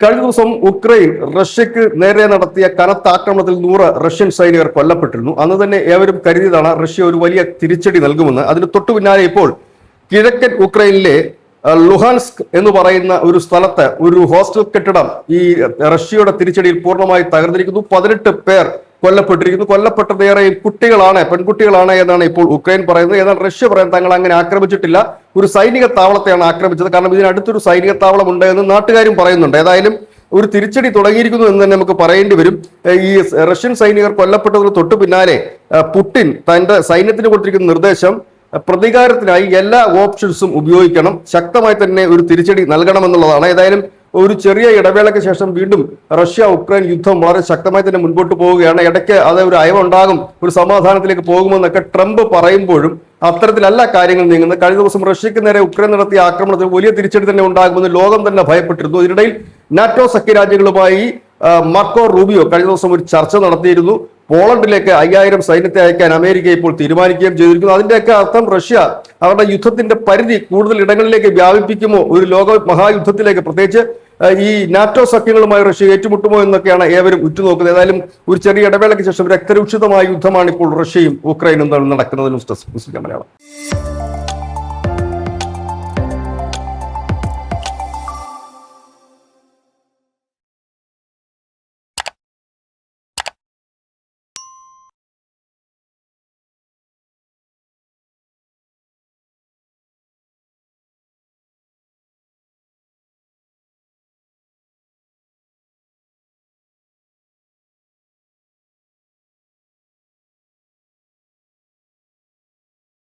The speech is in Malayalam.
കഴിഞ്ഞ ദിവസം ഉക്രൈൻ റഷ്യക്ക് നേരെ നടത്തിയ കനത്ത ആക്രമണത്തിൽ 100 റഷ്യൻ സൈനികർ കൊല്ലപ്പെട്ടിരുന്നു. അന്ന് തന്നെ ഏവരും കരുതിയതാണ് റഷ്യ ഒരു വലിയ തിരിച്ചടി നൽകുമെന്ന്. അതിന് തൊട്ടു പിന്നാലെ ഇപ്പോൾ കിഴക്കൻ ഉക്രൈനിലെ ലുഹാൻസ്ക് എന്ന് പറയുന്ന ഒരു സ്ഥലത്ത് ഒരു ഹോസ്റ്റൽ കെട്ടിടം ഈ റഷ്യയുടെ തിരിച്ചടിയിൽ പൂർണ്ണമായി തകർന്നിരിക്കുന്നു. 18 പേർ കൊല്ലപ്പെട്ടിരിക്കുന്നു. കൊല്ലപ്പെട്ടതേറെയും കുട്ടികളാണ്, പെൺകുട്ടികളാണ് എന്നാണ് ഇപ്പോൾ ഉക്രൈൻ പറയുന്നത്. എന്നാൽ റഷ്യ പറയുന്നത് തങ്ങൾ അങ്ങനെ ആക്രമിച്ചിട്ടില്ല, ഒരു സൈനിക താവളത്തെയാണ് ആക്രമിച്ചത്. കാരണം ഇതിനടുത്തൊരു സൈനിക താവളം ഉണ്ട് എന്ന് നാട്ടുകാരും പറയുന്നുണ്ട്. ഏതായാലും ഒരു തിരിച്ചടി തുടങ്ങിയിരിക്കുന്നു എന്ന് തന്നെ നമുക്ക് പറയേണ്ടി വരും. ഈ റഷ്യൻ സൈനികർ കൊല്ലപ്പെട്ടതിന് തൊട്ടു പിന്നാലെ പുടിൻ തന്റെ സൈന്യത്തിന് കൊടുത്തിരിക്കുന്ന നിർദ്ദേശം പ്രതികാരത്തിനായി എല്ലാ ഓപ്ഷൻസും ഉപയോഗിക്കണം, ശക്തമായി തന്നെ ഒരു തിരിച്ചടി നൽകണമെന്നുള്ളതാണ്. ഏതായാലും ഒരു ചെറിയ ഇടവേളയ്ക്ക് ശേഷം വീണ്ടും റഷ്യ ഉക്രൈൻ യുദ്ധം വളരെ ശക്തമായി തന്നെ മുൻപോട്ട് പോവുകയാണ്. ഇടയ്ക്ക് അത് ഒരു അയവുണ്ടാകും, ഒരു സമാധാനത്തിലേക്ക് പോകുമെന്നൊക്കെ ട്രംപ് പറയുമ്പോഴും അത്തരത്തിലല്ല കാര്യങ്ങൾ നീങ്ങുന്നത്. കഴിഞ്ഞ ദിവസം റഷ്യക്ക് നേരെ ഉക്രൈൻ നടത്തിയ ആക്രമണത്തിൽ വലിയ തിരിച്ചടി തന്നെ ഉണ്ടാകുമെന്ന് ലോകം തന്നെ ഭയപ്പെട്ടിരുന്നു. ഇതിനിടയിൽ നാറ്റോ സഖ്യരാജ്യങ്ങളുമായി മാർക്കോ റൂബിയോ കഴിഞ്ഞ ദിവസം ഒരു ചർച്ച നടത്തിയിരുന്നു. പോളണ്ടിലേക്ക് 5000 സൈന്യത്തെ അയക്കാൻ അമേരിക്ക ഇപ്പോൾ തീരുമാനിക്കുകയും ചെയ്തിരിക്കുന്നു. അതിന്റെയൊക്കെ അർത്ഥം റഷ്യ അവരുടെ യുദ്ധത്തിന്റെ പരിധി കൂടുതൽ ഇടങ്ങളിലേക്ക് വ്യാപിപ്പിക്കുമോ, ഒരു ലോക മഹായുദ്ധത്തിലേക്ക്, പ്രത്യേകിച്ച് ഈ നാറ്റോ സഖ്യങ്ങളുമായി റഷ്യ ഏറ്റുമുട്ടുമോ എന്നൊക്കെയാണ് ഏവരും ഉറ്റുനോക്കുന്നത്. ഏതായാലും ഒരു ചെറിയ ഇടവേളയ്ക്ക് ശേഷം രക്തരൂക്ഷിതമായ യുദ്ധമാണ് ഇപ്പോൾ റഷ്യയും ഉക്രൈനും തമ്മിൽ നടക്കുന്നത്. News desk Malayalam.